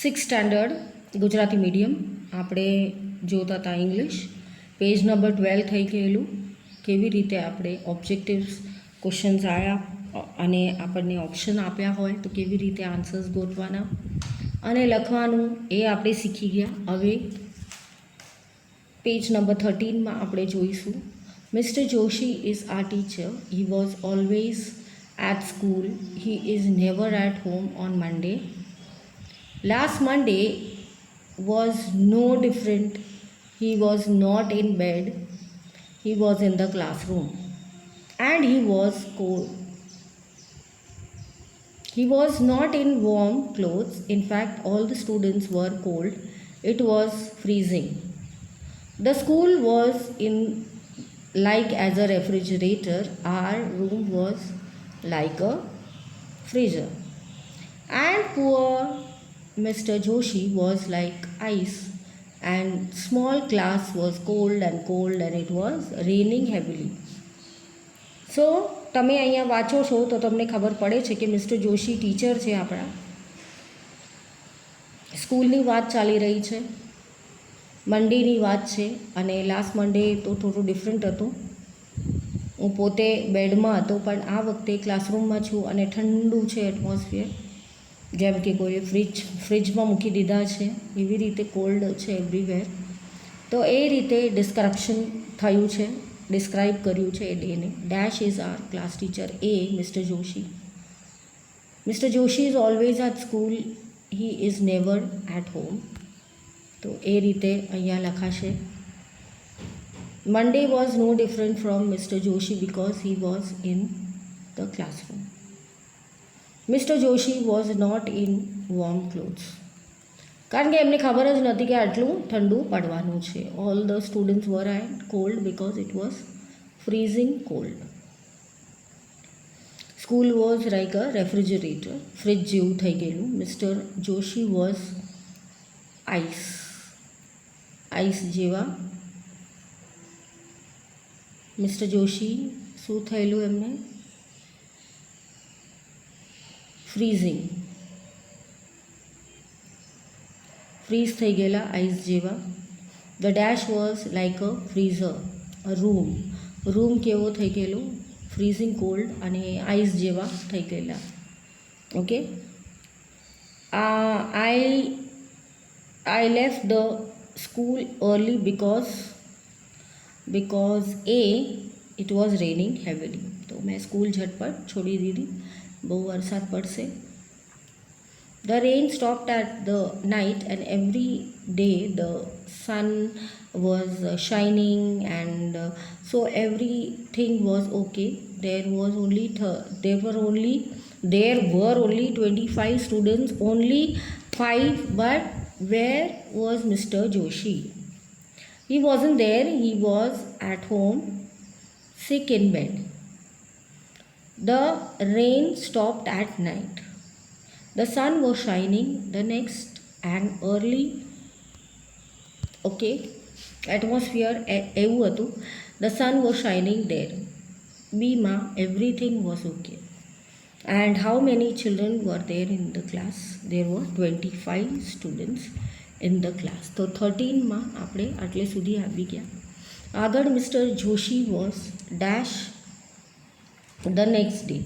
Six standard Gujarati medium આપણે જોતા હતા ઇંગ્લિશ પેજ નંબર 12 થઈ ગયેલું. કેવી રીતે આપણે ઓબ્જેક્ટિવ્સ ક્વેશ્ચન્સ આવ્યા અને આપણને ઓપ્શન આપ્યા હોય તો કેવી રીતે આન્સર્સ ગોતવાના અને લખવાનું એ આપણે શીખી ગયા. હવે પેજ નંબર 13માં આપણે જોઈશું. Mister Joshi is are teacher. He was always at school. He is never at home on Monday. Last Monday was no different. He was not in bed. He was in the classroom. And he was cold. He was not in warm clothes. In fact, all the students were cold. It was freezing. The school was in like as a refrigerator. Our room was like a freezer. And poor Mr. Joshi was like ice, and small class was cold and it was raining heavily. So તમે અહીંયા વાંચો છો તો તમને ખબર પડે છે કે મિસ્ટર જોશી ટીચર છે આપણા. સ્કૂલની વાત ચાલી રહી છે, મંડેની વાત છે અને લાસ્ટ મંડે તો થોડું ડિફરન્ટ હતું. હું પોતે બેડમાં હતો પણ આ વખતે ક્લાસરૂમમાં છું અને ઠંડુ છે એટમોસ્ફિયર, જેમ કે કોઈ ફ્રિજમાં મૂકી દીધા છે એવી રીતે કોલ્ડ છે એવરીવેર. તો એ રીતે ડિસ્ક્રિપ્શન થયું છે, ડિસ્ક્રાઇબ કર્યું છે એ ડેને. Dash is our class teacher એ Mr Joshi. Mr Joshi is always at school. He is never at home. તો એ રીતે અહીંયા લખાશે. Monday was no different from Mr. Joshi because he was in the classroom. Mr. Joshi was not in warm clothes. કારણ કે એમને ખબર જ નથી કે આટલું ઠંડુ પડવાનું છે. All the students were at cold because it was freezing cold. School was like a refrigerator. Fridge જેવું થઈ ગયેલું. Mr. Joshi was ice. Ice જેવા. મિસ્ટર જોશી શું થયેલું એમને? ફ્રીઝિંગ, ફ્રીઝ થઈ ગયેલા આઈસ જેવા. The dash was like a freezer. Room, room કેવો થઈ ગયેલો? ફ્રીઝિંગ કોલ્ડ અને આઈસ જેવા થઈ ગયેલા. Okay. I left the school early because it was raining heavily. तो मैं स्कूल झटपट छोड़ी दीदी, बहु वरसाद पड़से. The rain stopped at the night and every day the sun was shining and so everything was okay. There were only 25 students, only 5, but where was Mr. Joshi? He wasn't there. He was at home, sick in bed. The rain stopped at night. The sun was shining the next and early. Okay, atmosphere એવું હતું. The sun was shining there. B ma everything was okay. And how many children were there in the class? There were 25 students in the class. તો 13માં આપણે આટલે સુધી આવી ગયા. આગળ Mr Joshi was dash the next day.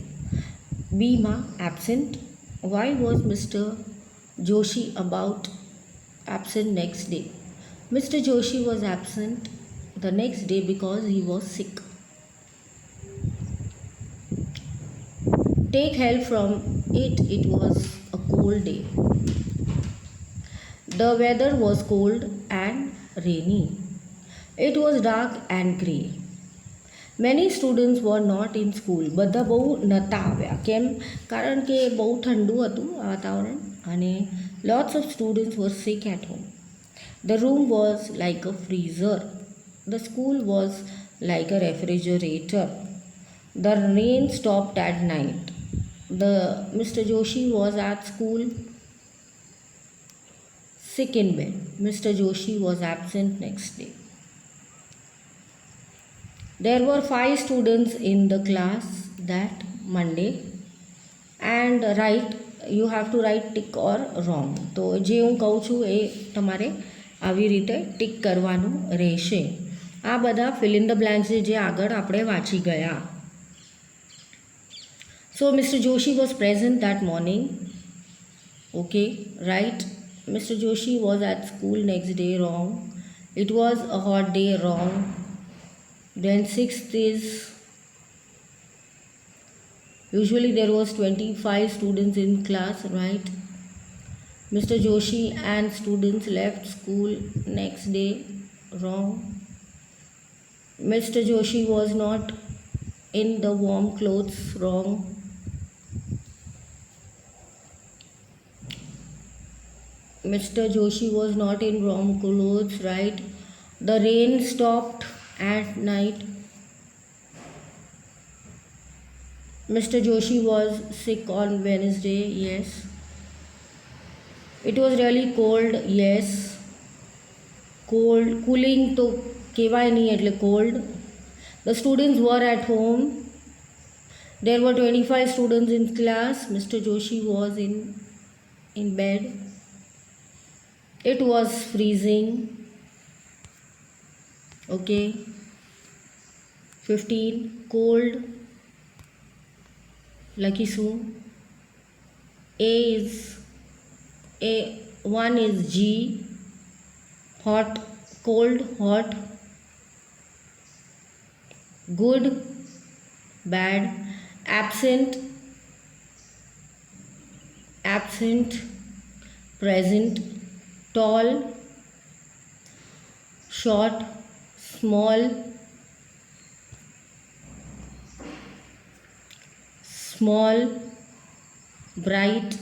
બીમાં absent. Why was Mr Joshi about absent next day? Mr Joshi was absent the next day because he was sick. Take help from it. It was a cold day. The weather was cold and rainy. It was dark and grey. Many students were not in school. બધા બહુ નહોતા આવ્યા. કેમ? કારણ કે બહુ ઠંડુ હતું વાતાવરણ અને lots of students were sick at home. The room was like a freezer. The school was like a refrigerator. The rain stopped at night. Mr. Joshi was at school, sick in bed. Mr. Joshi was absent next day. There were 5 students in the class that Monday. And write you have to write tick or wrong. તો જે હું કહું છું એ તમારે આવી રીતે tick કરવાનું રહેશે. આ બધા ફિલ ઇન ધ બ્લેન્ક્સ જે આગળ આપણે વાંચી ગયા. So Mr Joshi was present that morning. Okay, right. Mr. Joshi was at school next day. Wrong. It was a hot day. Wrong. Then sixth is usually there was 25 students in class. Right. Mr. Joshi and students left school next day. Wrong. Mr. Joshi was not in the warm clothes. Wrong. Mr. Joshi was not in warm clothes, right? The rain stopped at night. Mr. Joshi was sick on Wednesday, yes. It was really cold, yes. Cold, cooling to kevai nahi એટલે cold. The students were at home. There were 25 students in class. Mr. Joshi was in bed. It was freezing. Okay. 15. Cold. Lucky Sue. One is G. Hot. Cold. Hot. Good. Bad. Absent. Present. Tall, short, small, bright,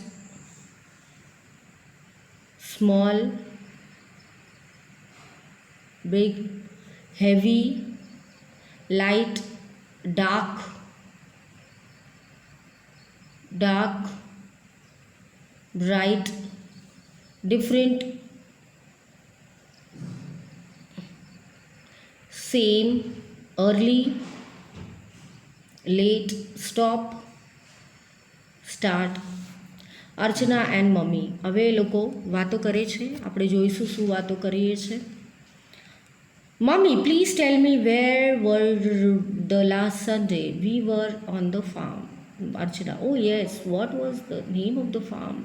small, big, heavy, light, dark, bright, different, same, early, late, stop, start. Archana and mummy. હવે એ લોકો વાતો કરે છે. આપણે જોઈશું શું વાતો કરીએ છે. Mummy, please tell me where were the last Sunday? We were on the farm. Archana, oh yes, what was the name of the farm?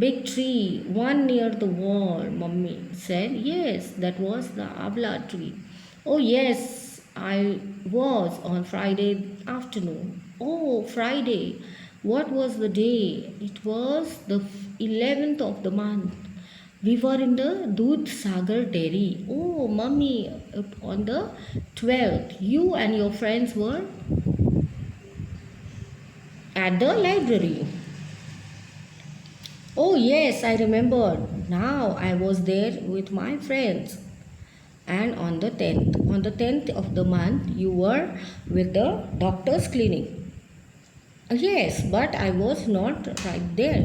Big tree, one near the wall, Mummy said. Yes, that was the Abla tree. Oh yes, I was on Friday afternoon. Oh, Friday. What was the day? It was the 11th of the month. We were in the Doodh Sagar dairy. Oh, Mummy, on the 12th. You and your friends were at the library. Oh yes, I remember. Now I was there with my friends. And on the 10th of the month, you were with the doctor's clinic. Yes, but I was not right there.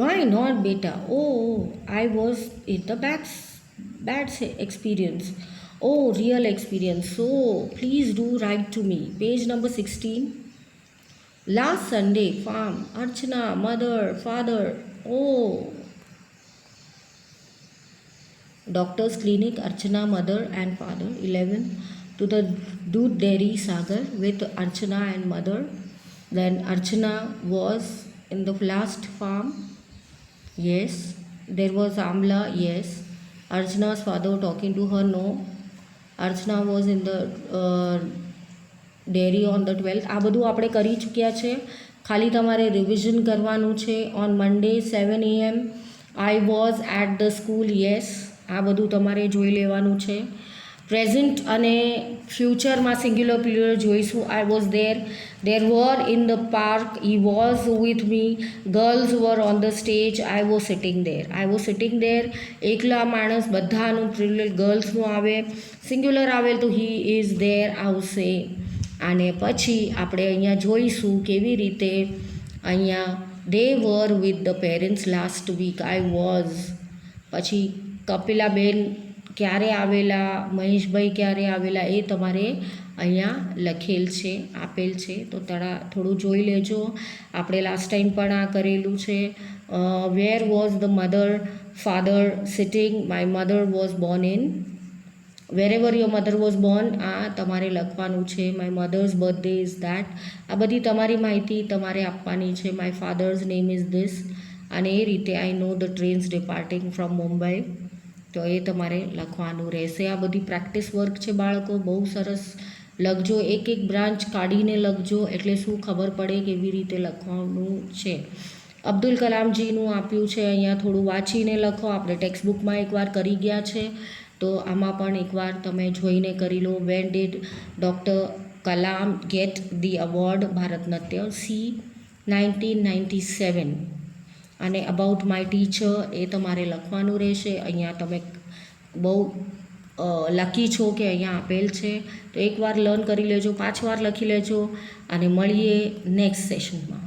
Why not, beta? Oh, I was in the bad experience. Oh, real experience. So, please do write to me. Page number 16. Last Sunday, farm, Archana, mother, father. Oh, doctor's clinic, Archana, mother and father. 11. To the Doodh Dairy Sagar with Archana and mother. Then Archana was in the last farm. Yes. There was Amla. Yes. Archana's father talking to her. No. Archana was in the dairy on the 12th. આ બધું આપણે કરી ચૂક્યા છે. ખાલી તમારે revision કરવાનું છે. On Monday 7 AM I was at the school. Yes, આ બધું તમારે જોઈ લેવાનું છે. પ્રેઝન્ટ અને ફ્યુચરમાં સિંગ્યુલર પ્લુરલ જોઈશું. I was there were in the park. He was with me. Girls were on the stage. I was sitting there. એકલા માણસ, બધાનું પ્લુરલ ગર્લ્સનું આવે. સિંગ્યુલર આવે તો હી ઇઝ દેર આવશે. અને પછી આપણે અહીંયા જોઈશું કેવી રીતે અહીંયા they were with the parents last week. I was. પછી કપિલાબેન ક્યારે આવેલા, મહેશભાઈ ક્યારે આવેલા, એ તમારે અહીંયા લખેલ છે, આપેલ છે. તો થોડું જોઈ લેજો. આપણે લાસ્ટ ટાઈમ પણ આ કરેલું છે. Where was the mother father sitting? My mother was Born in. વેરેવર your mother was Born, આ તમારે લખવાનું છે. My mother's birthday is that. આ બધી તમારી માહિતી તમારે આપવાની છે. My father's name is this. અને એ રીતે આઈ નો ધ ટ્રેન્સ ડિપાર્ટિંગ ફ્રોમ મુંબઈ. તો એ તમારે લખવાનું રહેશે. આ બધી પ્રેક્ટિસ વર્ક છે બાળકો, બહુ સરસ લખજો. એક એક બ્રાન્ચ કાઢીને લખજો, એટલે શું ખબર પડે કેવી રીતે લખવાનું છે. અબ્દુલ કલામજીનું આપ્યું છે અહીંયા, થોડું વાંચીને લખો. આપણે ટેક્સ્ટબુકમાં એકવાર કરી ગયા છે, તો આમાં પણ એકવાર તમે જોઈને કરી લો. When did doctor Kalam get the award ભારતનાટ્ય? સી 1997. અને અબાઉટ માય ટીચર એ તમારે લખવાનું રહેશે. અહીંયા તમે બહુ લકી છો કે અહીંયા આપેલ છે, તો એકવાર લર્ન કરી લેજો, 5 વાર લખી લેજો. અને મળીએ નેક્સ્ટ સેશનમાં.